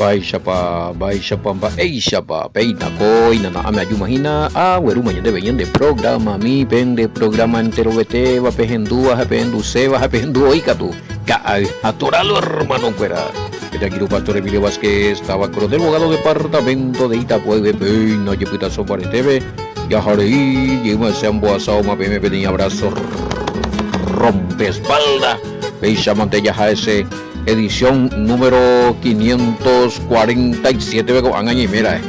Baishapa, Eishapa, Peina, Coina, me ayumagina, Weruma, de venían de programa, mi pen de programa entero vete, va pejendúa, japendu, seba, japendu, oicatu, atoralo, hermano, fuera. Que aquí el pastor Emilio Vázquez, estaba con del abogado departamento de Itapué, Peina, Yepita Sopare TV, Yajareí, Yema Sambo Asao, Mapeme, pequeño abrazo, rompe espalda, Beisha Mantella ese. Edición número 547 mira.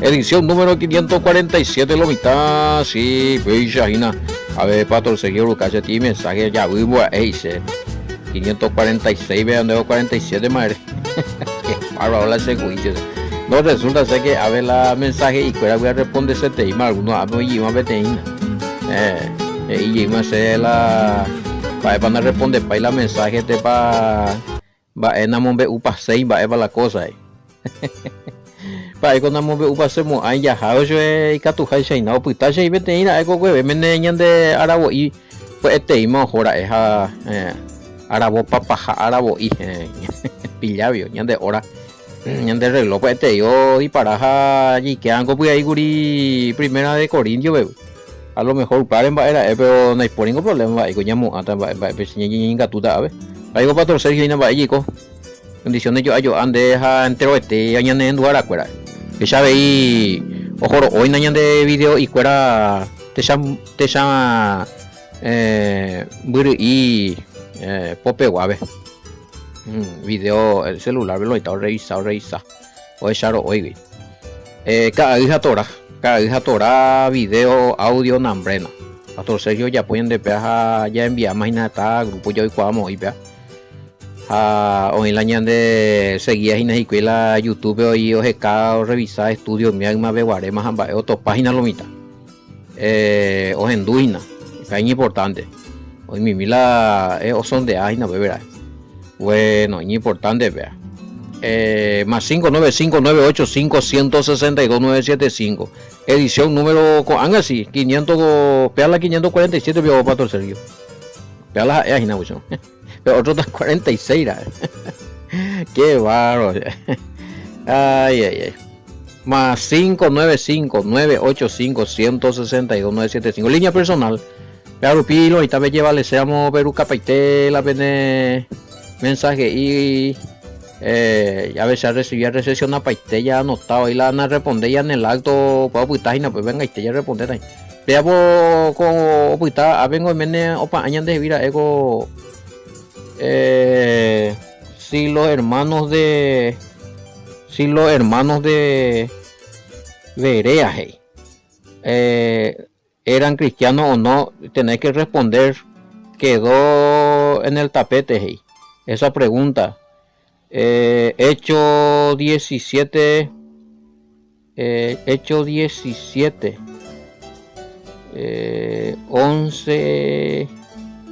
Edición número 547 lo mitad, sí, pues a ver, pato, el seguidor Lucas, ti mensaje ya vimos a ese 546, vean, 47 madre. Qué bárbaro la seguridad. No resulta ser que a ver la mensaje y cuál voy a responder ese tema, algunos a mí y y me hace la para responder para la mensaje te para en amombe upa 6 va la cosa para con amombe upa semo ay ya haujo y katuja shaina puta shay beteina eko kwe menenyan de arabo y pues este imo hora es arabo papaja arabo y pillabio ñande hora ñande reloj pues este yo y paraja y que ango pues ahí guri primera de Corintio bebé. A lo mejor paren era pero no hay por ningún problema y coñamo hasta pequeña tu dave ahí va para Sergio y no va allí co condiciones yo ande entero añade en lugar acuera que sabe y ojo hoy no de video y cuera te llama y pope guave video el celular lo está revisa hoy charo hoy cada hija tora video, audio, nambrena. Pastor Sergio ya pueden de peaja ya enviar más nada grupo yo y cuamo y pea. Hoy la ñande seguía y la YouTube hoy ojeka revisar estudios mi más beguare más ambas otras páginas lo mitad. Ojenduina, que es importante. Hoy mi mila son de ágina beberá. Bueno, es importante vea. Más 595985162 edición número con así 500 peala 547 vio para Sergio peala es inauguración pero otro 46 qué bárbaro ay más 595985162 línea personal pero pilo y también llevarle seamos peruca paite la pene mensaje y a veces recibía recepción a paite ya anotado y la van a responder ya en el acto puedo putar y no pues venga y te ya responder ahí vea con putar a vengo mene opa añan de vida ego si los hermanos de Berea eran cristianos o no tenés que responder quedó en el tapete esa pregunta. Hecho 17 11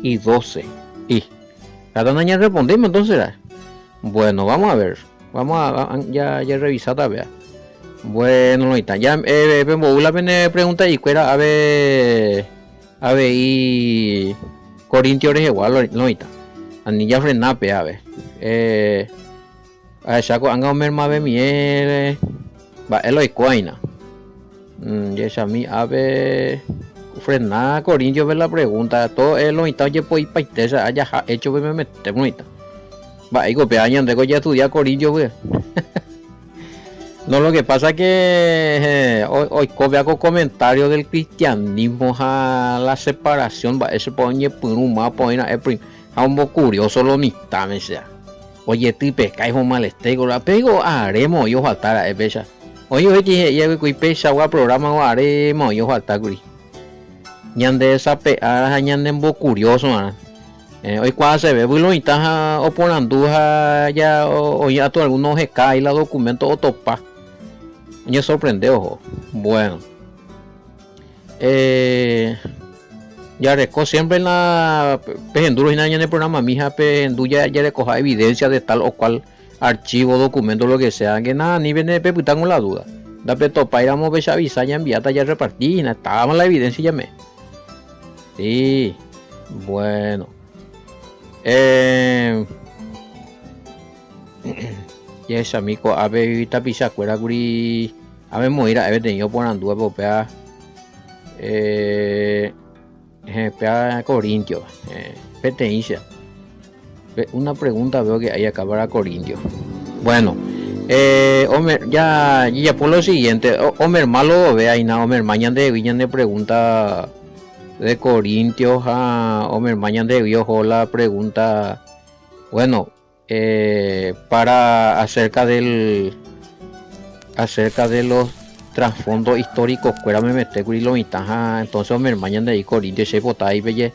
y 12 y cada año respondemos entonces bueno vamos a ver ya revisar vea bueno no está ya la pregunta y cuera a ver y Corintios igual no está anilla frenape a ver a saco anga merma be miel va eloi coina ya chami ave frena Corintios ve la pregunta todo lo está ya pues paitesa haya hecho me meter bonita va y copia año de ya estudiar Corintios ve no lo que pasa que hoy copia con comentarios del cristianismo a la separación va ese pone por un mapa a un poco curioso lo mitad me sea oye ti pesca es un malestego la pego haremos yo faltar a pecha oye ya que pecha o programa o haremos yo faltar guri ñande esa pea ñande un poco curioso hoy cuando se ve lo está oponando ya o ya tú algunos GK y la documento o topa me sorprende ojo bueno ya recojo siempre en la pejenduro y en el programa mija pejenduro ya recoja evidencia de tal o cual archivo documento lo que sea que nada ni viene peputan con la duda da peto para iramos a avisar ya enviata ya repartí estábamos la evidencia ya me sí y ese amigo ave tapisa cuera guri ave moira ave tenido por andúa popea pea Corintio petencia una pregunta veo que hay acá para Corintio. Bueno, Homer, ya por lo siguiente, Homer malo ve ahí na Homer mañana de viñan de pregunta de Corintios a Homer mañana de viejo la pregunta, bueno, para acerca de los trasfondos históricos, cuera me mete con lo mitad, entonces Homer mañana de ahí Corintios se vota ahí belle.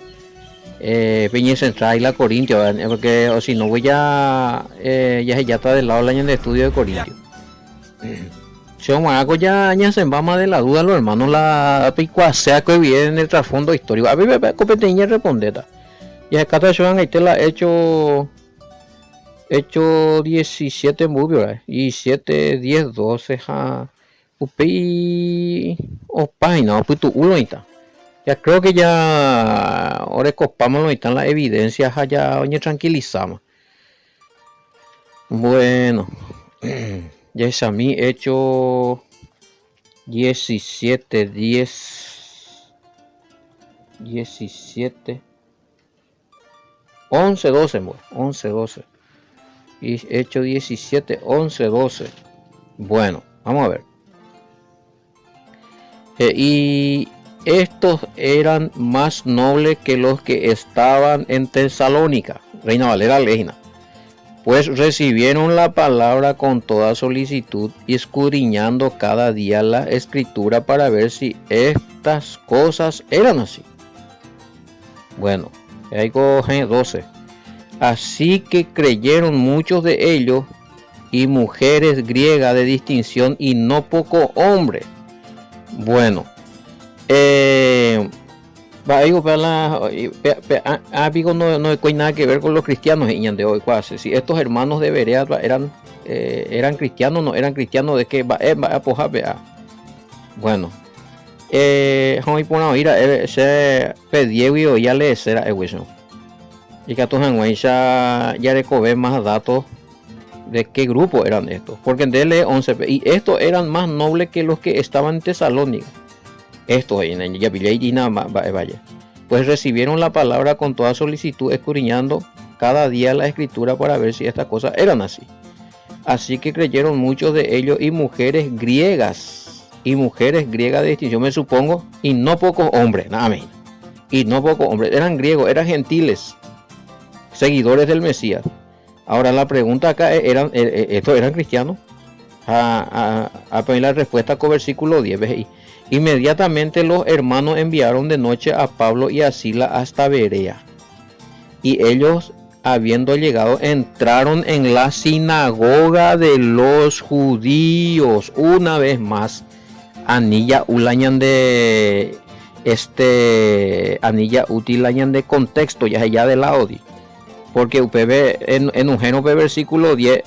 Peña Central y la Corintio, porque o si no voy ya está del lado del año de estudio de Corintio. Si Maraco ya se va más de la duda los hermanos la picuasea que viene en el trasfondo histórico. A ver, competencia respondeta. Y acá te van a la hecho 17 movios, y 7, 10, 12 ja. Upi o página, pues tu uno está. Ya creo que ya ahora copamos no están las evidencias allá oye tranquilizamos. Bueno, ya es a mí hecho 17 11 12 11 12 y hecho 17 11 12. Bueno, vamos a ver. Y estos eran más nobles que los que estaban en Tesalónica, Reina Valera Legina, pues recibieron la palabra con toda solicitud y escudriñando cada día la escritura para ver si estas cosas eran así. Bueno, ahí coge 12. Así que creyeron muchos de ellos y mujeres griegas de distinción y no poco hombre. Bueno. Digo, no hay nada que ver con los cristianos de hoy. Si estos hermanos de Berea eran cristianos, no eran cristianos de que bueno, hoy por ahora se pedió y ya le será eso. Y que ya recoger más datos de qué grupo eran estos, porque en DL 11 y estos eran más nobles que los que estaban en Tesalónica. Esto pues recibieron la palabra con toda solicitud, escudriñando cada día la escritura para ver si estas cosas eran así. Así que creyeron muchos de ellos y mujeres griegas de distinción, me supongo, y no pocos hombres, amén. Y no pocos hombres, eran griegos, eran gentiles, seguidores del Mesías. Ahora la pregunta acá es, ¿estos eran cristianos? A poner la respuesta con versículo 10, ¿ves? Inmediatamente los hermanos enviaron de noche a Pablo y a Silas hasta Berea. Y ellos, habiendo llegado, entraron en la sinagoga de los judíos. Una vez más, anilla ulañan de anilla utilañan de contexto, ya de lado. Porque UPB en un geno versículo 10,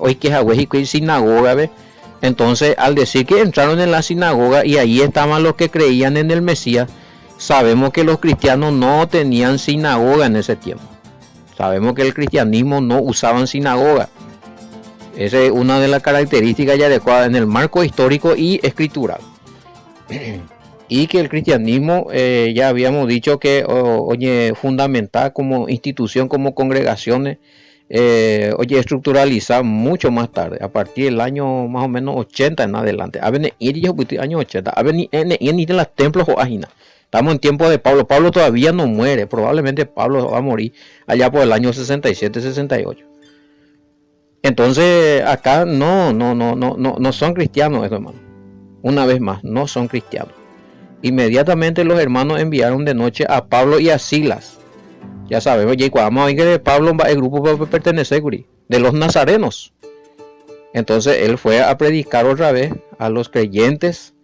hoy que es sinagoga, ¿ve? Entonces, al decir que entraron en la sinagoga y ahí estaban los que creían en el Mesías, sabemos que los cristianos no tenían sinagoga en ese tiempo. Sabemos que el cristianismo no usaban sinagoga. Esa es una de las características ya adecuadas en el marco histórico y escritural. Y que el cristianismo, ya habíamos dicho que, fundamental como institución, como congregaciones, estructuralizar mucho más tarde, a partir del año más o menos 80 en adelante. A venir año 80, a venir en los templos o áginas. Estamos en tiempo de Pablo. Pablo todavía no muere, probablemente Pablo va a morir allá por el año 67, 68. Entonces acá no son cristianos, hermano. Una vez más, no son cristianos. Inmediatamente los hermanos enviaron de noche a Pablo y a Silas. Ya sabemos, vamos a ver que Pablo va el grupo para pertenecer de los nazarenos. Entonces él fue a predicar otra vez a los creyentes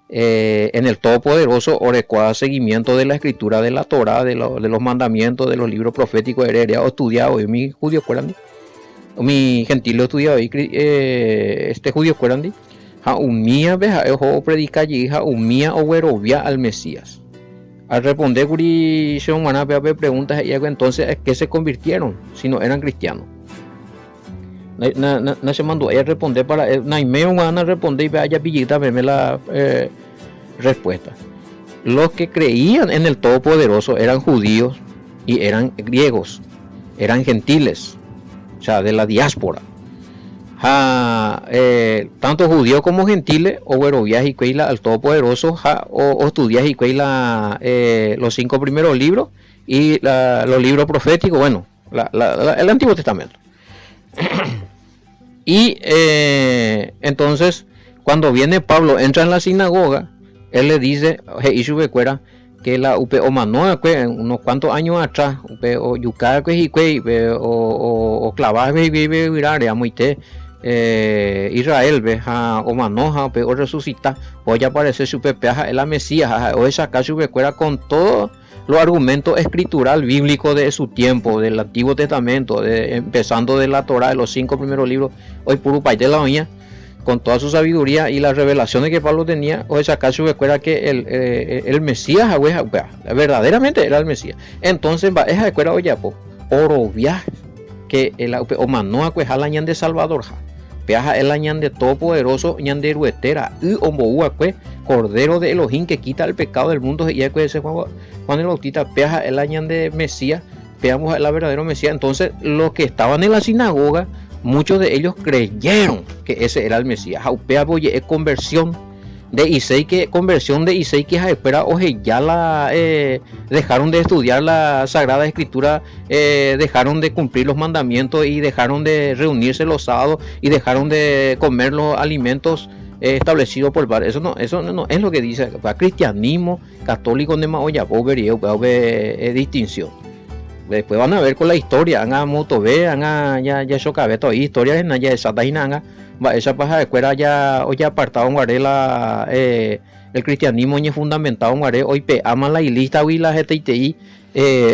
en el Todopoderoso, orecuada seguimiento de la escritura de la Torá, de los mandamientos, de los libros proféticos heredados, estudiados. Y mi judío cuerandi, mi gentil estudiado, judío cuerandi, jaumía veja ojo predica allí, jaumía o verovia al Mesías. Al responder preguntas, entonces ¿a qué se convirtieron si no eran cristianos? No se mandó a responder para Naimeo van a responder y vaya pillita verme la respuesta. Los que creían en el Todopoderoso eran judíos y eran griegos, eran gentiles, o sea, de la diáspora. Tanto judíos como gentiles, o bueno, viaje y cuela al Todopoderoso, o estudias y cuela los 5 primeros libros y los libros proféticos, bueno, el Antiguo Testamento. Y entonces, cuando viene Pablo, entra en la sinagoga, él le dice, que la upe o manoa unos cuantos años atrás, o yuca o clavar Israel o manoja o resucita o ya aparece su pepeaja la Mesías o esa acá su con todo los argumentos escritural bíblico de su tiempo, del Antiguo Testamento, empezando de la Torá, de los 5 primeros libros, hoy puro país de la oña, con toda su sabiduría y las revelaciones que Pablo tenía, o esa caso recuerda que el Mesías verdaderamente era el Mesías. Entonces va esa escuela oye oro viaje que el o manoa que jalañan de Salvador viaja el añan de Todopoderoso ñan de ruetera y omboúa que Cordero de Elohim que quita el pecado del mundo y que ese Juan el Bautista viaja el añan de Mesías, veamos el verdadero Mesías. Entonces los que estaban en la sinagoga, muchos de ellos creyeron que ese era el Mesías. Jaupea boye es conversión de Isei que espera oje ya la dejaron de estudiar la Sagrada Escritura, dejaron de cumplir los mandamientos y dejaron de reunirse los sábados y dejaron de comer los alimentos establecidos por el Padre. Eso no es lo que dice el cristianismo católico de Maoya distinción. Después van a ver con la historia, anga motobe, anga ya chocabe toda historia en ya esa tainanga, va esa paja de escuela ya hoy apartado en guarela el cristianismo ni fundamentado en guare hoy pe ama la ilista y la GTI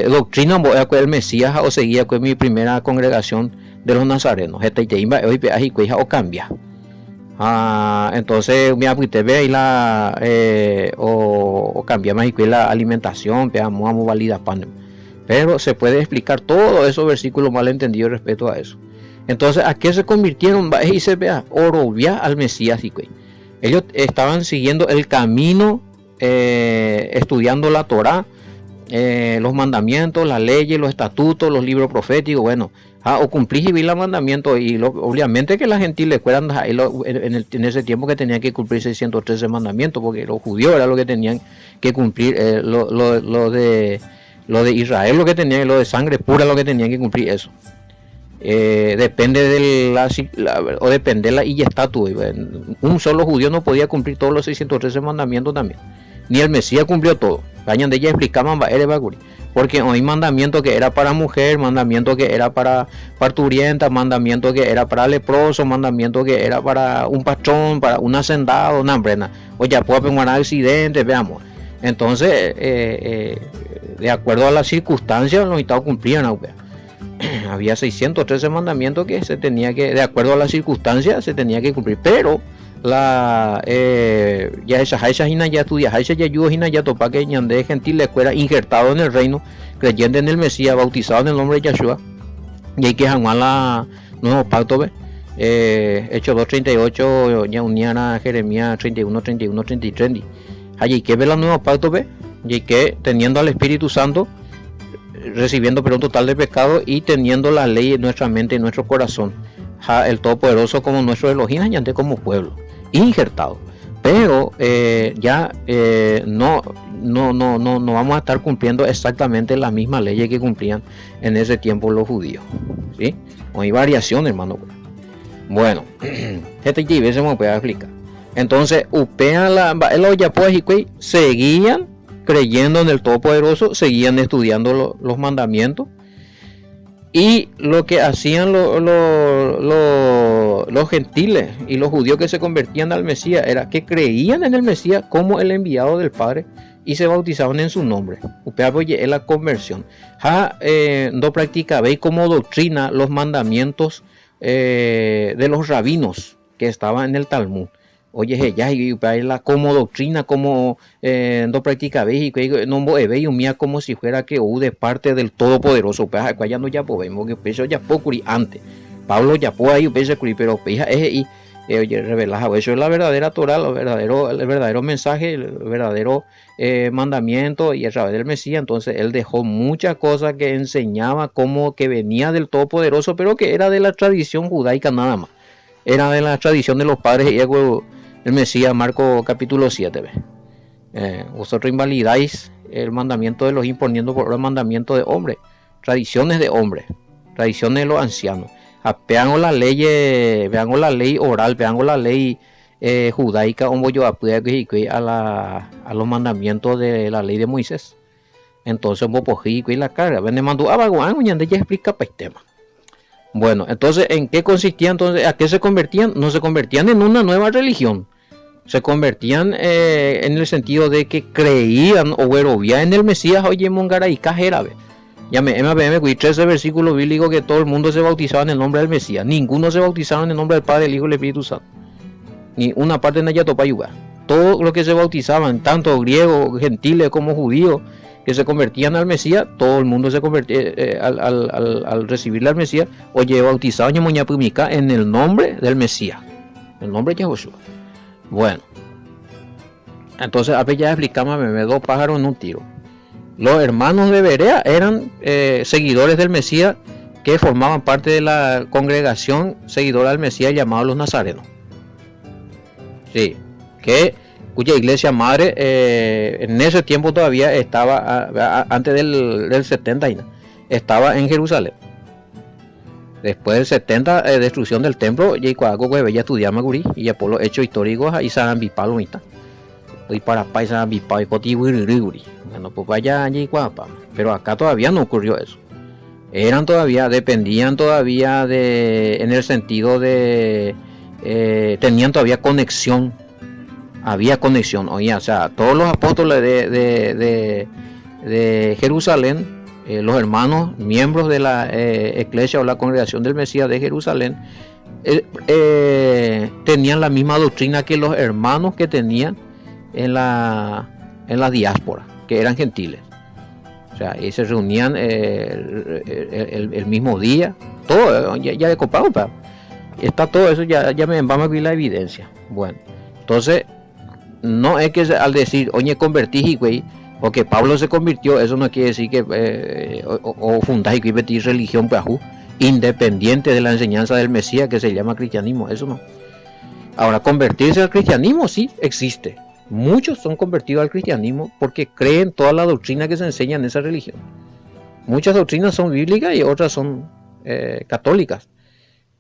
doctrina el Mesías o seguía con mi primera congregación de los nazarenos GTI hoy pe aji cuija o cambia. Entonces me apuité ve la o cambiamos y la alimentación, veamos valida pan. Pero se puede explicar todo esos versículos malentendidos respecto a eso. Entonces, ¿a qué se convirtieron? Y se vea, orobia al Mesías. Ellos estaban siguiendo el camino, estudiando la Torá, los mandamientos, las leyes, los estatutos, los libros proféticos. Bueno, o cumplís y vi los mandamientos. Y obviamente que la gentiles fueran en ese tiempo que tenían que cumplir 613 mandamientos, porque los judíos era lo que tenían que cumplir, lo de Israel lo que tenían, lo de sangre pura lo que tenían que cumplir eso. Depende de o depende de la estatus. Un solo judío no podía cumplir todos los 613 mandamientos también. Ni el Mesías cumplió todo. Vayan de ella explicaban porque hay mandamiento que era para mujer, mandamiento que era para parturienta, mandamiento que era para leproso, mandamiento que era para un patrón, para un hacendado, una hambrena. O ya puede haber un accidente, veamos. Entonces, de acuerdo a las circunstancias, los estados cumplían. Había 613 mandamientos que se tenía que, de acuerdo a las circunstancias, se tenía que cumplir. Pero ya esa hina ya estudia, esa ya ayuda hina ya topa que ñande gentil le fuera injertado en el reino, creyente en el Mesías, bautizado en el nombre de Yeshua. Y hay que jamás la nuevo pacto, Hechos 2:38, ya unían a Jeremías 31, 33. Allí que ve la nueva pacto y que teniendo al Espíritu Santo, recibiendo perdón total de pecado y teniendo la ley en nuestra mente y en nuestro corazón, el Todopoderoso como nuestro Elohim y ante como pueblo injertado. Pero no vamos a estar cumpliendo exactamente las mismas leyes que cumplían en ese tiempo los judíos, ¿sí? Hay variación, hermano. Bueno, este se me puede explicar. Entonces, seguían creyendo en el Todopoderoso, seguían estudiando los mandamientos. Y lo que hacían los gentiles y los judíos que se convertían al Mesías era que creían en el Mesías como el enviado del Padre y se bautizaban en su nombre. Es la conversión. No practicabais como doctrina los mandamientos de los rabinos que estaban en el Talmud. Oye, ya la como doctrina, como no practicabais y no veis mía como si fuera que de parte del Todopoderoso. Pues allá no ya podemos, que eso ya poco antes. Pablo ya puede ahí pero pija es oye, revelado, eso es la verdadera Torah, el verdadero mensaje, el verdadero mandamiento y a través del Mesías. Entonces él dejó muchas cosas que enseñaba como que venía del Todopoderoso, pero que era de la tradición judaica nada más, era de la tradición de los padres. Y el Mesías, Marco capítulo 7, vosotros invalidáis el mandamiento de los imponiendo por el mandamiento de hombre, tradiciones de hombre, tradiciones de los ancianos. Veamos la ley oral, veamos la ley judaica, a los mandamientos de la ley de Moisés. Entonces, y la carga, ya explica para el tema. Bueno, entonces, ¿en qué consistía entonces? ¿A qué se convertían? No se convertían en una nueva religión. Se convertían en el sentido de que creían o veían en el Mesías, oye, Mongaray, Cajera, ya me 13 versículos bíblicos que todo el mundo se bautizaba en el nombre del Mesías. Ninguno se bautizaba en el nombre del Padre, el Hijo y el Espíritu Santo. Ni una parte de Nayatopayuga. Todos los que se bautizaban, tanto griegos, gentiles como judíos, que se convertían al Mesías, todo el mundo se convertía al recibirle al Mesías, oye, bautizado en el nombre del Mesías, el nombre de Yahushua. Bueno, entonces a ver, ya explicamos, dos pájaros en un tiro. Los hermanos de Berea eran seguidores del Mesías, que formaban parte de la congregación seguidora del Mesías llamada los Nazarenos. Sí, cuya iglesia madre en ese tiempo todavía estaba, antes del 70, estaba en Jerusalén. Después del 70, destrucción del templo, y cuando ya estudiaba Magurí, y por los hechos históricos, ahí se han vipado, y para paisa han vipado, y bueno, pues vaya allí, pero acá todavía no ocurrió eso. Dependían todavía en el sentido de, tenían todavía conexión, había conexión, oye, o sea, todos los apóstoles de Jerusalén, los hermanos, miembros de la iglesia o la congregación del Mesías de Jerusalén, tenían la misma doctrina que los hermanos que tenían en la diáspora, que eran gentiles. O sea, y se reunían el mismo día, todo, ya de copado, está todo eso, ya vamos a ver la evidencia. Bueno, entonces, no es que al decir, oye, convertí, güey, porque Pablo se convirtió, eso no quiere decir que o fundáis y metéis religión independiente de la enseñanza del Mesías, que se llama cristianismo, eso no. Ahora, convertirse al cristianismo sí existe. Muchos son convertidos al cristianismo porque creen toda la doctrina que se enseña en esa religión. Muchas doctrinas son bíblicas y otras son católicas.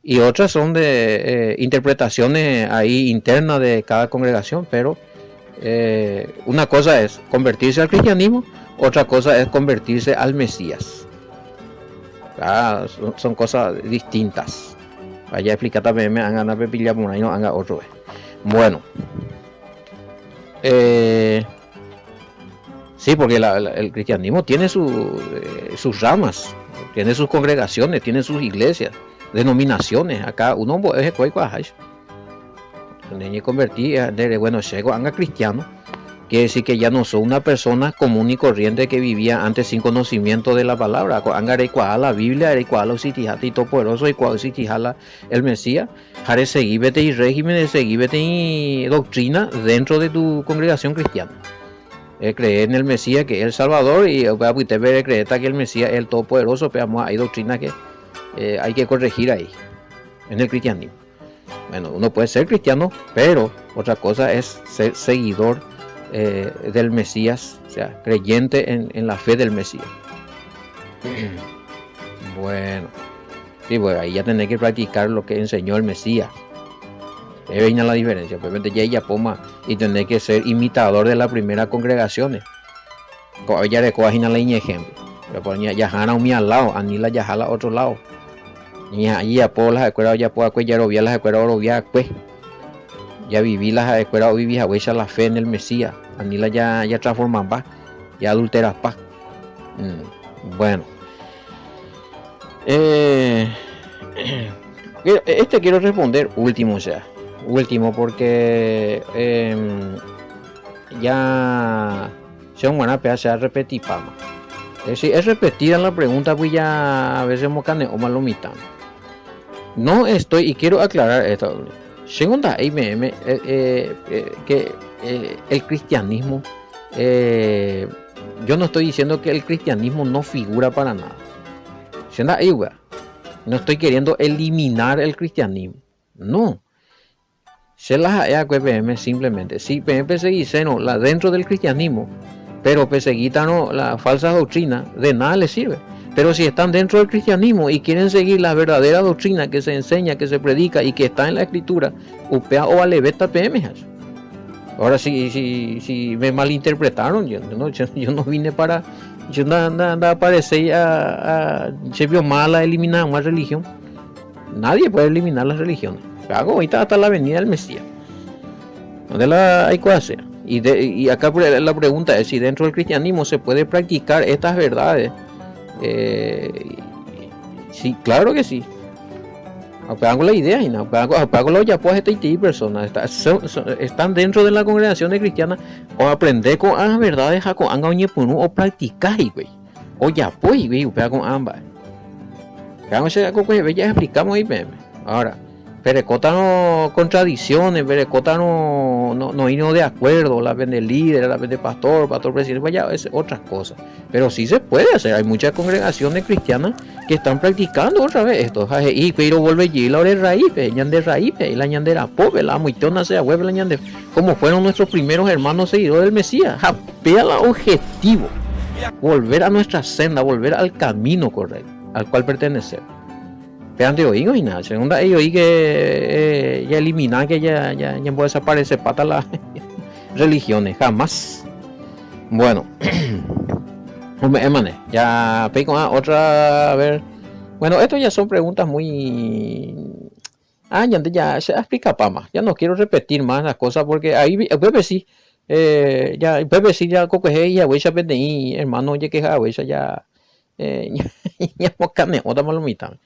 Y otras son de interpretaciones ahí internas de cada congregación, pero una cosa es convertirse al cristianismo, otra cosa es convertirse al Mesías. Son cosas distintas. Vaya a explicar también, me hagan a pepilla por ahí, no haga otro vez. Bueno, sí, porque el cristianismo tiene sus ramas, tiene sus congregaciones, tiene sus iglesias, denominaciones. Acá uno es cuaycuajash. Convertir de bueno, llego anga cristiano, quiere decir que ya no soy una persona común y corriente que vivía antes sin conocimiento de la palabra. Anga la Biblia, los sitijati todopoderoso y cual sitijala el Mesías, jare seguíbete y régimen, seguíbete y doctrina dentro de tu congregación cristiana. Creer en el Mesías que es el Salvador y usted ver creer que el Mesías es el todopoderoso, pero hay doctrina que hay que corregir ahí en el cristianismo. Bueno, uno puede ser cristiano, pero otra cosa es ser seguidor del Mesías, o sea, creyente en la fe del Mesías. Bueno, sí, pues ahí ya tenés que practicar lo que enseñó el Mesías. Ahí viene la diferencia. Obviamente ya ella poma y tenés que ser imitador de las primeras congregaciones. Ya de coajina la ejemplo. Pero ya jana un al lado, anila ya jala otro lado. Y ahí ya puedo las escuelas, ya puedo ya robia las escuelas, robia pues. Ya viví las escuelas, viví a huella la fe en el Mesías. Anila ya transforman pa, ya adulteras pa. Bueno. Quiero responder último, o sea. Último porque ya se van a empezar a repetir pama. Es decir, es repetida la pregunta, pues ya a veces mocane o malo mitad. No estoy, y quiero aclarar esto. Segunda, que el cristianismo, eh, yo no estoy diciendo que el cristianismo no figura para nada. Segunda, no estoy queriendo eliminar el cristianismo. No. Se las PM simplemente. Si PM seguiseno la dentro del cristianismo, pero perseguitan la falsa doctrina, de nada les sirve. Pero si están dentro del cristianismo y quieren seguir la verdadera doctrina que se enseña, que se predica y que está en la escritura, upea o aleveta PM. Ahora si me malinterpretaron, yo no vine para, yo no aparecer se vio mal a eliminar una religión. Nadie puede eliminar las religiones. Hago ahorita hasta la venida del Mesías. ¿Dónde la hay que hacer? Y acá la pregunta es si dentro del cristianismo se puede practicar estas verdades. Sí, claro que sí. Apago la idea y no apago los ya pues este personas están dentro de la congregación de cristiana o aprender con las verdades con o practicar güey o ya pues güey con ambas. Ya explicamos ahí ahora Perecota no contradicciones, Perecota no vino de acuerdo, la vende líder, la vende pastor presidente, vaya, es otras cosas. Pero sí se puede hacer, hay muchas congregaciones cristianas que están practicando otra vez esto. Y pero vuelve allí la de raíz, ñande raíz, y la ñandera pobre, la muitona sea web, la ñande, como fueron nuestros primeros hermanos seguidores del Mesías. Japea el objetivo, volver a nuestra senda, volver al camino correcto, al cual pertenecemos. Pero de oído y nada, segunda ellos oí que ya eliminar que ya puede desaparecer para las religiones, jamás. Bueno, ya pego a otra, a ver. Bueno, esto ya son preguntas muy. Ya se explica para más. Ya no quiero repetir más las cosas porque ahí Pepe sí, Pepe sí ya coge y ya voy a pedir hermano ya que ya ya otra malomita.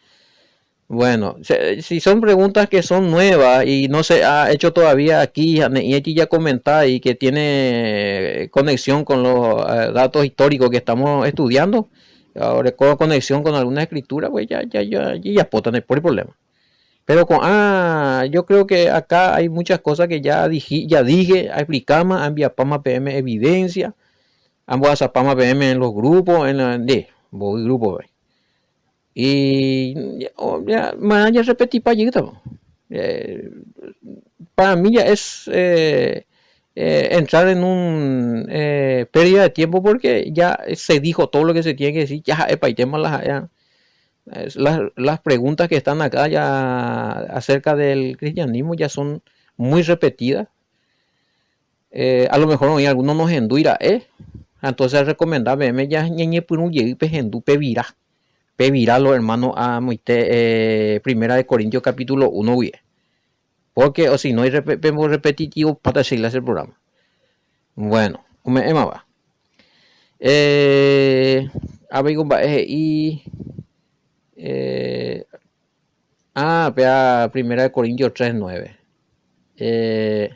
Bueno, si son preguntas que son nuevas y no se ha hecho todavía aquí, y aquí ya comentar y que tiene conexión con los datos históricos que estamos estudiando, ahora con conexión con alguna escritura, pues ya potan por el problema. Pero yo creo que acá hay muchas cosas que ya dije, explicamos, envía Pama PM evidencia, ambos a Pama PM en los grupos, en la de grupo, y ya repetí para allí, para mí ya es entrar en un pérdida de tiempo porque ya se dijo todo lo que se tiene que decir, ya para el tema las preguntas que están acá ya acerca del cristianismo ya son muy repetidas. A lo mejor hoy algunos nos enduira, entonces recomendable ya ñeñe punu llegue pejendu pevirá. Pevirá los hermanos a Primera de Corintios capítulo 1, porque o si no hay repetitivo para seguir el programa. Bueno, como Emma va. Y Primera de Corintios 3:9.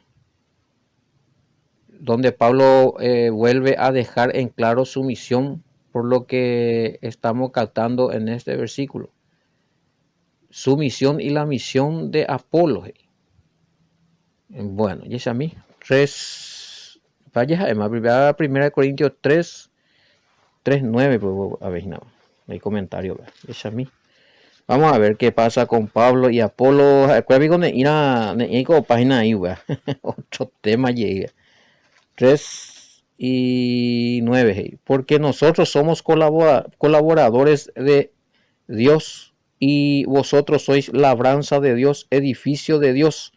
Donde Pablo vuelve a dejar en claro su misión por lo que estamos captando en este versículo. Su misión y la misión de Apolo. Bueno, y es a mí. 3. Vaya, además, Primera de Corintios 3:9, pues, a ver, no, hay comentario, es a mí. Vamos a ver qué pasa con Pablo y Apolo. Página ahí, otro tema llega. 3:9. Porque nosotros somos colaboradores de Dios y vosotros sois labranza de Dios, edificio de Dios,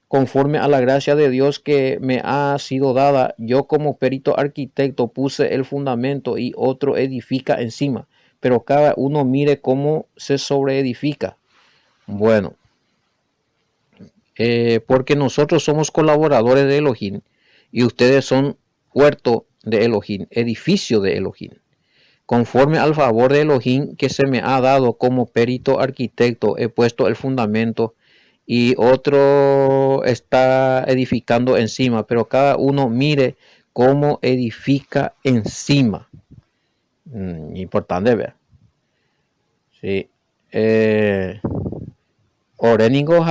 conforme a la gracia de Dios que me ha sido dada. Yo como perito arquitecto puse el fundamento y otro edifica encima, pero cada uno mire cómo se sobreedifica. Bueno, porque nosotros somos colaboradores de Elohim y ustedes son huerto de Elohim, edificio de Elohim, conforme al favor de Elohim que se me ha dado como perito arquitecto, he puesto el fundamento y otro está edificando encima, pero cada uno mire cómo edifica encima. Importante ver. Sí. Oréningo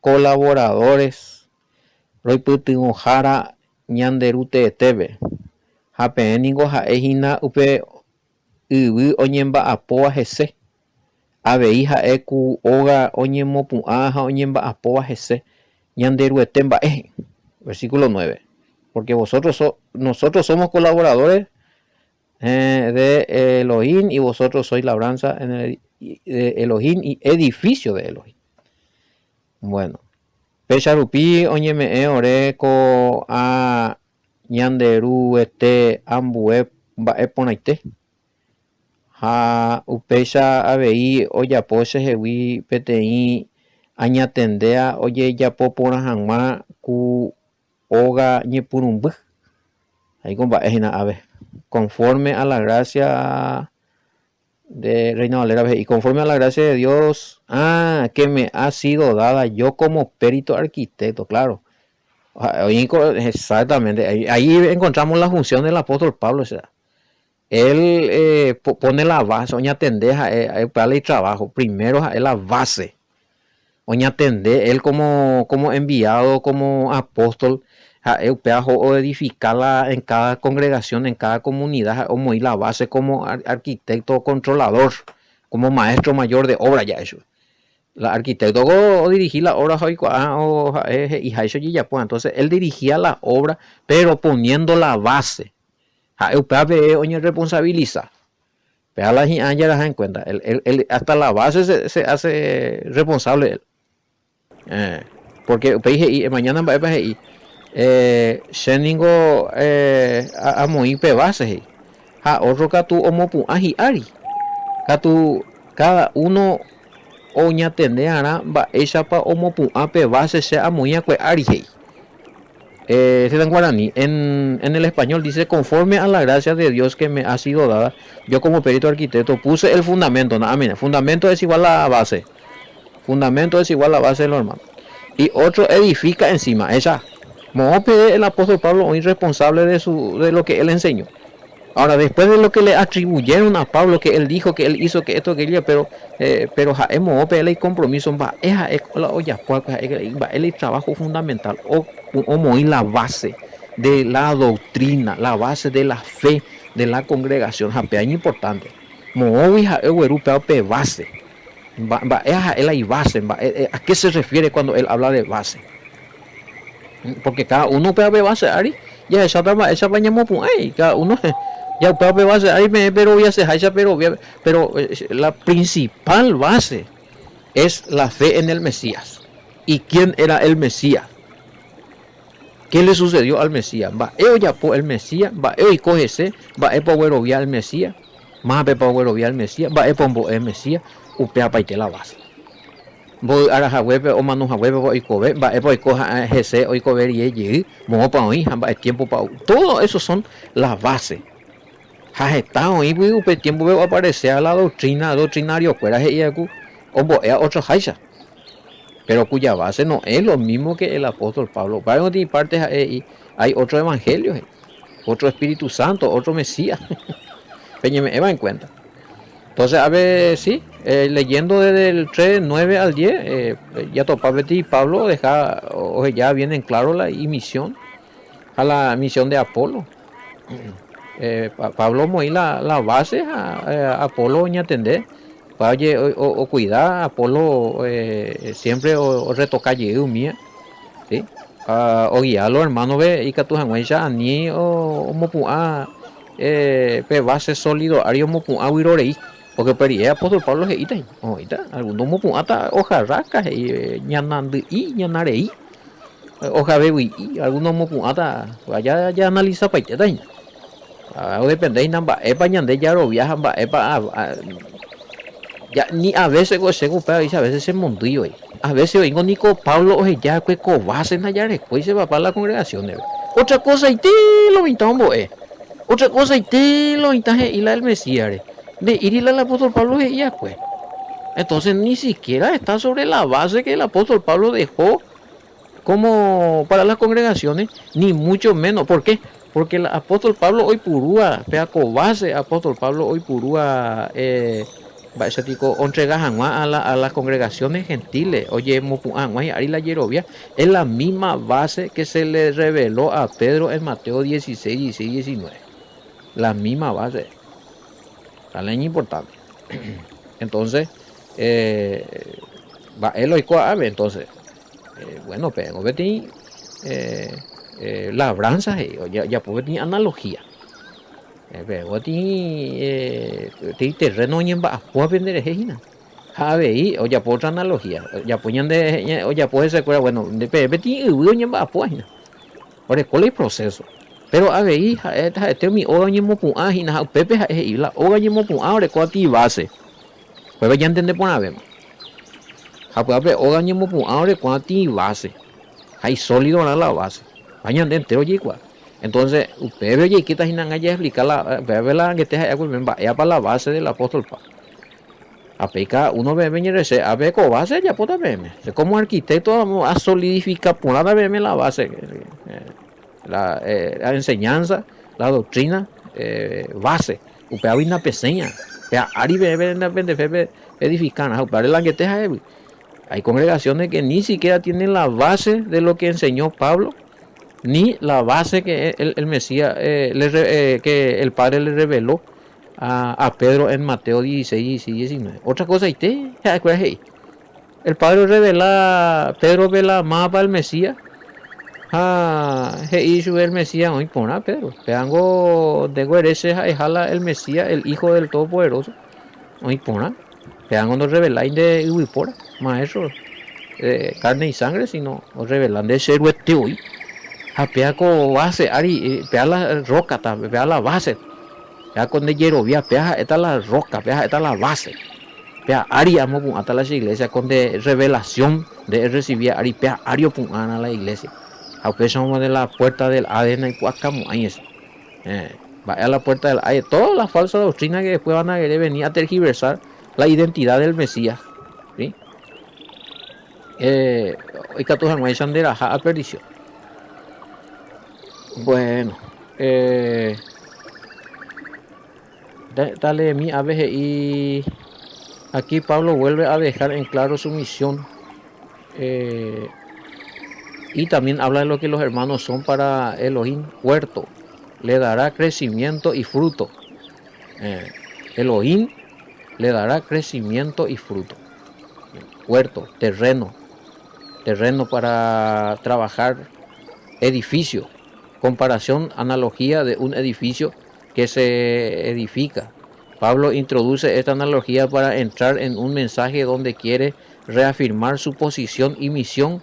colaboradores roipytyvõ hára ñanderuteve ha peẽningo hína upe yvy oñemba'apóva hese avei ha'e ku óga oñemopu'ã ha oñemba'apóva hese ñanderuete mba'e. Versículo 9. Porque nosotros somos colaboradores de Elohim y vosotros sois labranza de Elohim y edificio de Elohim. Bueno, pecharupi oñeme'ẽ oreko a ñanderuete ambue mba'e porãite ha upéicha avei ojapo chehegui peteĩ añatendea ojejapo porã hag̃ua ku óga ñepyrũmby. Ahí mba'éhina ave. Conforme a la gracia de Reina Valera y conforme a la gracia de Dios que me ha sido dada yo como perito arquitecto, claro. Exactamente, ahí encontramos la función del apóstol Pablo. O sea, él pone la base, oña tendeja para el trabajo. Primero es la base. Oña tende, él como enviado, como apóstol, o edificarla en cada congregación, en cada comunidad, como ir la base como arquitecto controlador, como maestro mayor de obra ya eso. La arquitecto o dirigir la obra entonces él dirigía la obra pero poniendo la base oña responsabiliza pero la ya las en cuenta él hasta la base se hace responsable porque mañana va a sheningo a muy pe base otro catu omopu aji ari catu cada uno oña tendeará va ella pa omopu ape base sea muy acue ari se en guaraní en el español dice conforme a la gracia de Dios que me ha sido dada yo como perito arquitecto puse el fundamento fundamento es igual a base de lo hermano y otro edifica encima esa el apóstol Pablo hoy responsable de lo que él enseñó. Ahora, después de lo que le atribuyeron a Pablo, que él dijo, que él hizo, que esto, que aquello, pero hemos el compromiso, el trabajo fundamental, o la base de la doctrina, la base de la fe de la congregación, es importante. Base. ¿A qué se refiere cuando él habla de base? Porque cada uno puede base, Ari, ya esa bañamos, cada uno ya puede base, Ari, pero voy a hacer, pero la principal base es la fe en el Mesías. ¿Y quién era el Mesías? ¿Qué le sucedió al Mesías? Va, ya por el Mesías, va, y cógese, va, poder obviar el Mesías, más poder obviar el Mesías, va, pombo el Mesías, upea paite la base. Voy a la web o mano a web y cover, va a coger GC o cover y allí, mo pa hoy, va tiempo pa. Todo eso son las bases. Ha estado ahí, pues tiempo veo aparecer la doctrinario fuera de otro haisha. Pero cuya base no es lo mismo que el apóstol Pablo. Para otra parte hay otro evangelio, otro Espíritu Santo, otro Mesías. Peña me va en cuenta. Entonces, a ver, sí, leyendo desde el 3, 9 al 10, ya Topabeti y Pablo ya vienen claro la misión, a la misión de Apolo. Pablo muy la base a Apolo ni atender, oye, o cuidar, Apolo siempre o retocar mía, ¿sí? O guiarlo, hermano, ve, y que tu janguecha, ni o mopua, base sólido, ario mopua, wirorei. Porque el apóstol Pablo es ita, algunos mopuata hojarraca ñanandi ñanarei hoja bebi algunos mopuata ya analiza pa ya depende namba epa ñande ya ro viaja ba epa ya ni a veces se a veces se mondillo a veces vengo Nico Pablo ya que cobase na ya después se va para la congregación otra cosa y te lo vintombo otra cosa y te lo vintaje y la del Mesías de ir al apóstol Pablo ya pues entonces ni siquiera está sobre la base que el apóstol Pablo dejó como para las congregaciones, ni mucho menos. ¿Por qué? Porque el apóstol Pablo hoy purúa, peaco base, apóstol Pablo hoy purúa va ese tipo entregas a las congregaciones gentiles. Oye, ahí la Yerovia es la misma base que se le reveló a Pedro en Mateo 16, 16, 19. La misma base. La ley importante. Entonces, va él hoy coabe, entonces, bueno, pero vete labranza, ya puede tener analogía. Pero ti terreno en ba puede vender ejina. Jabe y o ya por otra analogía, ya ponían de o ya puede ser bueno, de vete y en ba pues. Ahora, ¿cuál es el proceso? Pero a ver, este mi oga ni mo pu ajina, pepe y la oga ni mo pu ahora cuati base. Pues ya entender por haber. Japuape oga ni mo pu ahora cuati base. Hay sólido la base. Vayan de entero igual. Entonces, usted ve que está hinanga ya explicar la que te ya para la base del apóstol Pablo. A peca uno ve venir ese a ver cómo base ya puta verme. Como arquitecto vamos a solidificar por nada verme la base. La enseñanza, la doctrina, base. Usted hay una peseña. Pea ari ve edificar. Usted la que te hay congregaciones que ni siquiera tienen la base de lo que enseñó Pablo, ni la base que el Mesías, que el Padre le reveló a Pedro en Mateo 16 y 19. Otra cosa, el Padre revela, Pedro vela más para el Mesías. El Mesías hoy pone Pedro. Peango de Guerese, el Mesías, el Hijo del Todopoderoso. Hoy pone. Peango nos revela de Uipora, maestro. Carne y sangre, sino revelan de ser hoy. A peaco base, ari, pea la roca, pea la base. Pea con de hierovia, pea esta la roca, pea esta la base. Pea ari amo pun hasta la iglesia con de revelación de recibir ari pea ario pun a la iglesia. A somos de la puerta del ADN y cuacamo ahí es. Va a la puerta del ADN. Toda la falsa doctrina que después van a querer venir a tergiversar la identidad del Mesías. ¿Sí? Hoy que todos no hay sandera a perdición. Bueno, dale mi a veces y aquí Pablo vuelve a dejar en claro su misión y también habla de lo que los hermanos son para Elohim, huerto, le dará crecimiento y fruto. Elohim le dará crecimiento y fruto. Huerto, terreno para trabajar, edificio, comparación, analogía de un edificio que se edifica. Pablo introduce esta analogía para entrar en un mensaje donde quiere reafirmar su posición y misión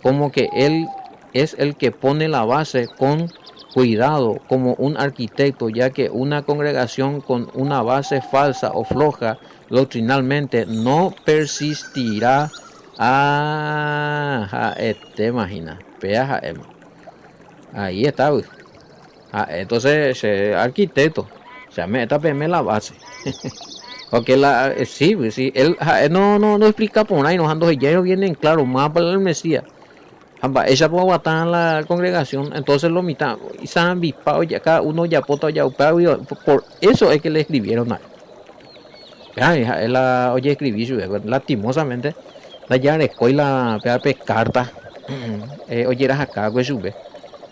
como que él es el que pone la base con cuidado como un arquitecto, ya que una congregación con una base falsa o floja doctrinalmente no persistirá. Te imaginas, ahí está. Entonces, arquitecto, se meta la base. Porque sí, él no explica por ahí, nos ando ya vienen claro, más para el Mesías. Ella puede aguantar la congregación, entonces lo mitad, y se han vispado ya cada uno ya poto ya por eso es que le escribieron a él. Oye, escribí, lastimosamente, la ya escuela carta, oye, eras acá, pues sube,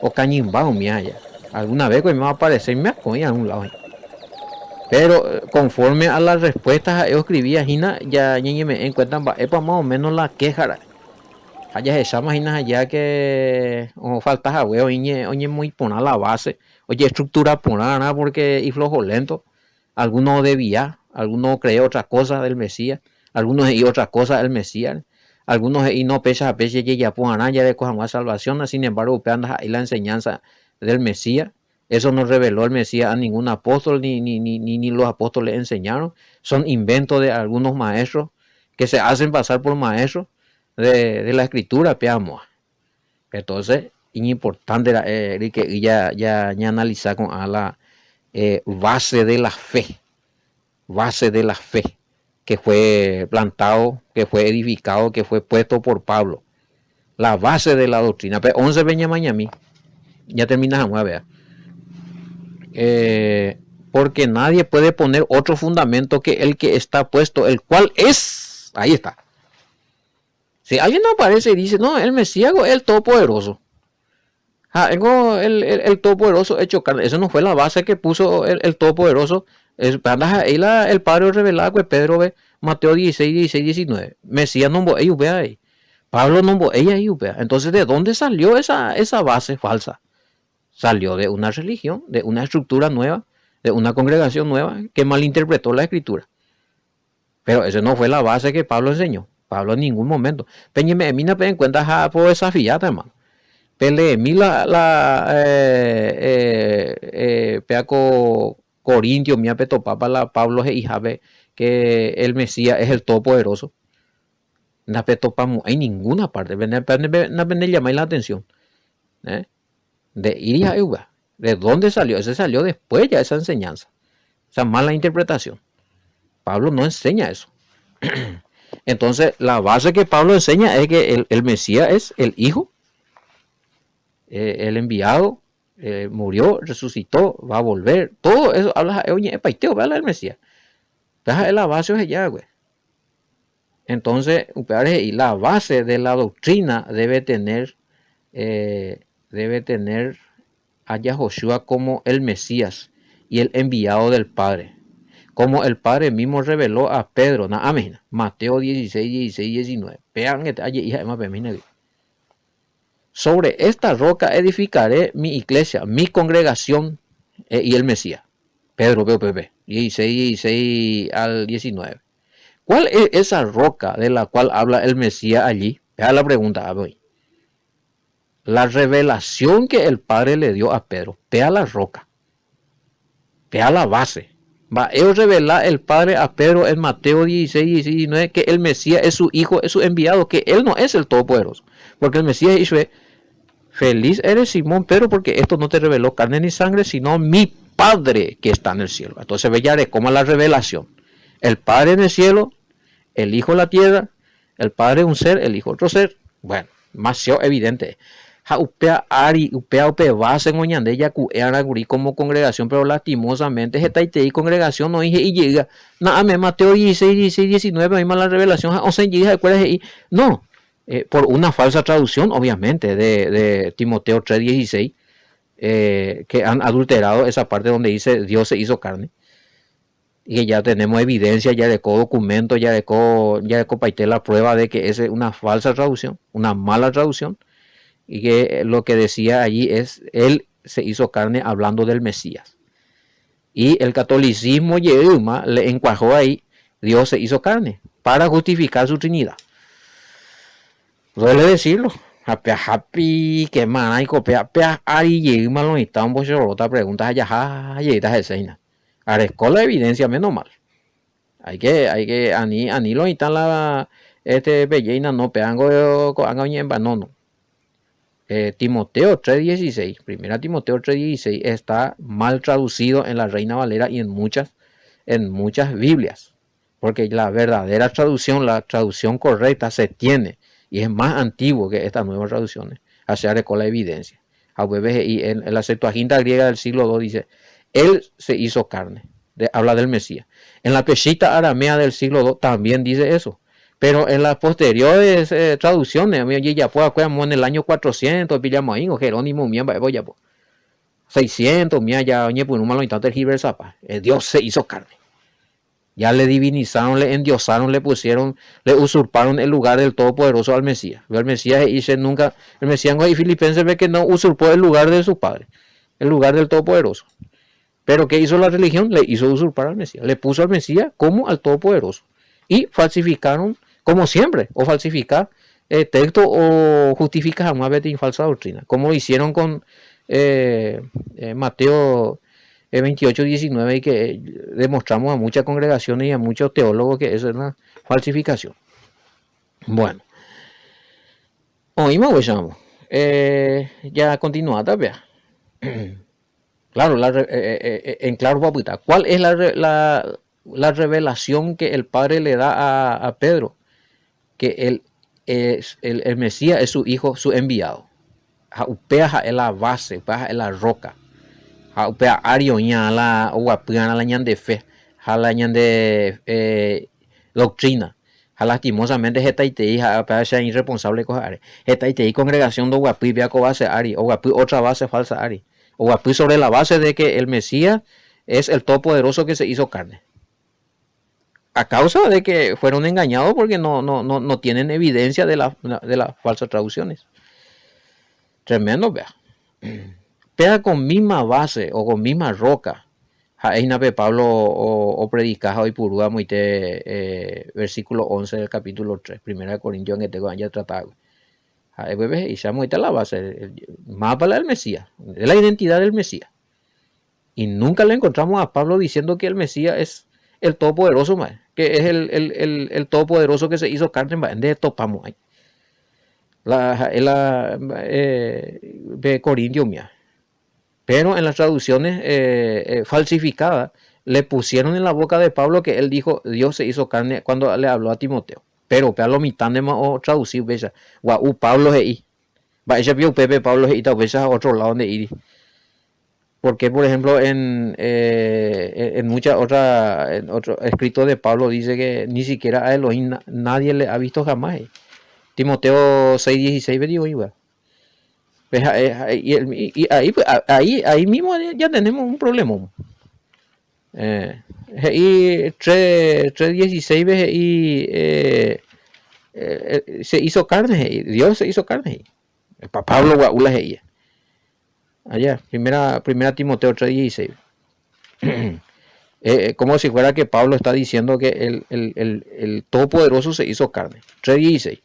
o cañimba o mía ya. Alguna vez pues me va a aparecer, me acoña a un lado. Pero conforme a las respuestas yo escribía, ya me encuentran, es más o menos la queja. Allá esa imagina allá que o faltas a huevo, oye muy poner la base, oye estructura poner nada porque y flojo lento, algunos debía, algunos cree otra cosa del Mesías, algunos y otra cosa del Mesías, algunos y no pesa a pese que ya pongan ya de cosas más salvación, sin embargo anda ahí la enseñanza del Mesías, eso no reveló el Mesías a ningún apóstol ni los apóstoles enseñaron, son inventos de algunos maestros que se hacen pasar por maestros de la escritura, peamos. Entonces, importante era que ya analizar con la base de la fe, que fue plantado, que fue edificado, que fue puesto por Pablo. La base de la doctrina. Pero 11 veña mañana, ya terminamos a ver. porque nadie puede poner otro fundamento que el que está puesto, el cual es, ahí está. Si alguien aparece y dice, no, el Mesías es el Todopoderoso, el Todopoderoso hecho carne, eso no fue la base que puso el Todopoderoso, el Padre revelado que Pedro ve, Mateo 16, 16, 19, Mesías no ellos ve ahí, Pablo no ella ahí ve. Entonces, ¿de dónde salió esa base falsa? Salió de una religión, de una estructura nueva, de una congregación nueva que malinterpretó la escritura. Pero eso no fue la base que Pablo enseñó. Pablo en ningún momento. Peñeme, mina en cuenta por desafiar, hermano. Pele peaco Corintio, mía peto papa la Pablo e hijabe que el Mesías es el Todopoderoso. No peto pamo en ninguna parte. No llamáis la atención. De Iria Euga. ¿De dónde salió? Ese salió después ya esa enseñanza. Esa mala interpretación. Pablo no enseña eso. Entonces, la base que Pablo enseña es que el Mesías es el Hijo, el enviado, murió, resucitó, va a volver. Todo eso habla del Mesías. Es la base de ella, güey. Entonces, y la base de la doctrina debe tener a Yahoshua como el Mesías y el enviado del Padre. Como el Padre mismo reveló a Pedro, amén. Mateo 16, 16, 19. Vean que hay hija de. Sobre esta roca edificaré mi iglesia, mi congregación y el Mesías. Pedro, 16, 16 al 19. ¿Cuál es esa roca de la cual habla el Mesías allí? Vea la pregunta. La revelación que el Padre le dio a Pedro. Vea la roca. Vea la base. Va a revelar el Padre a Pedro en Mateo 16, 16, 19 que el Mesías es su Hijo, es su enviado, que Él no es el Todopoderoso. Porque el Mesías dijo, feliz eres Simón Pedro, porque esto no te reveló carne ni sangre, sino mi Padre que está en el cielo. Entonces veáre cómo la revelación. El Padre en el cielo, el Hijo en la tierra, el Padre un ser, el Hijo otro ser. Bueno, demasiado evidente. Upea base en ya como congregación, pero lastimosamente esta congregación no dije y llega nada me Mateo 16, 16, 19 misma la revelación o sea no, por una falsa traducción obviamente de Timoteo 3, 16 que han adulterado esa parte donde dice Dios se hizo carne y que ya tenemos evidencia, ya de documento, ya de paité la prueba de que es una falsa traducción, una mala traducción. Y que lo que decía allí es, Él se hizo carne hablando del Mesías. Y el catolicismo Yehuma le encuajó ahí, Dios se hizo carne, para justificar su Trinidad. Duele decirlo. Happy, que mana y copia, ari Yehuma lo necesitan, pues otra pregunta, allá, yetas de seina. Aresco la evidencia, menos mal. Hay que, ani lo necesitan la, belleina, no, peango, no. Timoteo 3.16, primera Timoteo 3.16 está mal traducido en la Reina Valera y en muchas Biblias, porque la verdadera traducción, la traducción correcta se tiene y es más antiguo que estas nuevas traducciones, hacia con la evidencia. Y en la Septuaginta griega del siglo II dice, Él se hizo carne, habla del Mesías. En la Peshitta aramea del siglo II también dice eso. Pero en las posteriores traducciones, ya pues en el año 400, pillamos ahí, Jerónimo, 600, ya, Dios se hizo carne. Ya le divinizaron, le endiosaron, le pusieron, le usurparon el lugar del Todopoderoso al Mesías. El Mesías dice nunca, el Mesías y Filipenses ve que no usurpó el lugar de su padre, el lugar del Todopoderoso. Pero ¿qué hizo la religión? Le hizo usurpar al Mesías. Le puso al Mesías como al Todopoderoso. Y falsificaron, como siempre, o falsificar texto o justificar jamás en falsa doctrina, como hicieron con Mateo 28, 19 y que demostramos a muchas congregaciones y a muchos teólogos que eso es una falsificación. Bueno, oímos, ya continúa también. Claro, en claro, papita, ¿cuál es la revelación que el Padre le da a Pedro? Que el Mesías es su Hijo, su enviado. Upea es la base, es la roca. Upea arioña la guapana la ñan de fe, la ñan de doctrina. Lastimosamente estaitei para ser irresponsable con ari. Estaitei congregación do guapi vea co base ari, o guapi otra base falsa ari. O guapi sobre la base de que el Mesías es el todopoderoso que se hizo carne. A causa de que fueron engañados porque no tienen evidencia de las falsas traducciones. Tremendo, vea. Pega con misma base o con misma roca. Jainape Pablo o predicaja hoy purúa muite versículo 11 del capítulo 3, 1 Corintios en que tengo ya tratado. Y ya muite la base, el mapa del Mesías, de la identidad del Mesías. Y nunca le encontramos a Pablo diciendo que el Mesías es el todopoderoso, que es el todopoderoso que se hizo carne, de topamos ahí. De Corintios, mía. Pero en las traducciones falsificadas le pusieron en la boca de Pablo que él dijo Dios se hizo carne cuando le habló a Timoteo. Pero para lo mitad de más traducir, bella. Pablo es ahí. Va ella vio Pepe Pablo es ahí, tal vez a otro lado de ir. Porque por ejemplo en muchas otras en otro escrito de Pablo dice que ni siquiera a Elohim nadie le ha visto jamás. Timoteo 6:16 digo igual. Y ahí mismo ya tenemos un problema. Y 3:16 veces y se hizo carne, Dios se hizo carne. Para Pablo guaula ella. Allá, primera Timoteo 3:16. Como si fuera que Pablo está diciendo que el Todopoderoso se hizo carne. 3:16.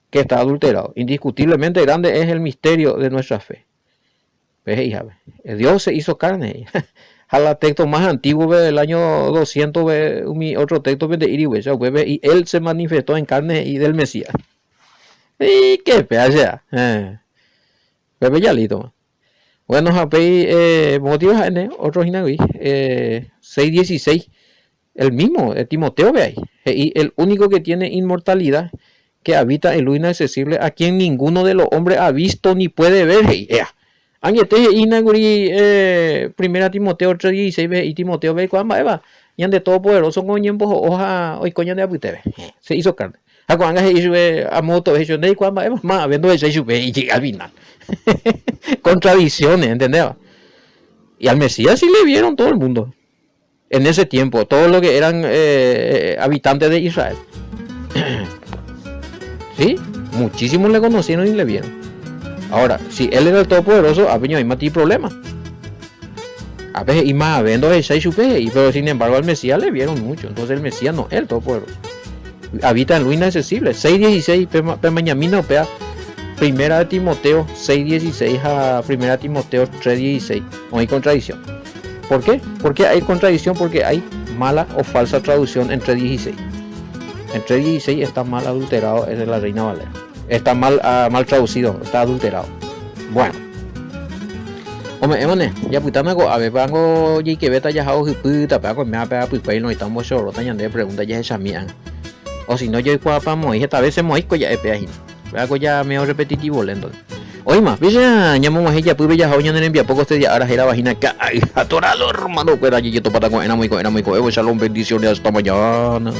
Que está adulterado. Indiscutiblemente grande es el misterio de nuestra fe. Dios se hizo carne. Al texto más antiguo del año 200, otro texto de Iribe, y él se manifestó en carne y del Mesías. Y qué pedazo. Bebe ya listo. Bueno, motivos otro hinagui 6:16. El mismo, Timoteo ve ahí. Y el único que tiene inmortalidad, que habita en luz inaccesible, a quien ninguno de los hombres ha visto ni puede ver. Añete inaguri primera Timoteo 3:16 y Timoteo ve cuando eva y ande todo poderoso con tiempo hoja hoy coño de aputebe se hizo carne. A cuando se a moto hecho de cuando eva más viendo ese sube y llega al final. Contradicciones, ¿entendés? Y al Mesías sí le vieron todo el mundo. En ese tiempo, todos los que eran habitantes de Israel. ¿Sí? Muchísimos le conocieron y le vieron. Ahora, si él era el todopoderoso, a veces hay más problemas. A veces y más habiendo ese y pero sin embargo al Mesías le vieron mucho. Entonces el Mesías no es el todopoderoso. Habita en luz inaccesible. 6:16, Benjamín pea. Primera de Timoteo 6:16 a Primera Timoteo 3:16. No hay contradicción. ¿Por qué? Porque hay contradicción porque hay mala o falsa traducción entre 16. Entre 16 está mal adulterado, es de la Reina Valera. Está mal traducido, está adulterado. Bueno. Hombre, ya putame a ver, pango y que beta ya hago puta, pero me ha pegado pues no estamos solo, tañan de pregunta ya esa mía. O si no yo para morir, esta vez se moisco ya peajín. Algo ya medio repetitivo lento. Oye más, ya llamamos a ella, pues ya hoy en el envía poco este día ahora era vagina que atorado hermano, pues allí yo topa con era muy shalom, bendiciones hasta mañana.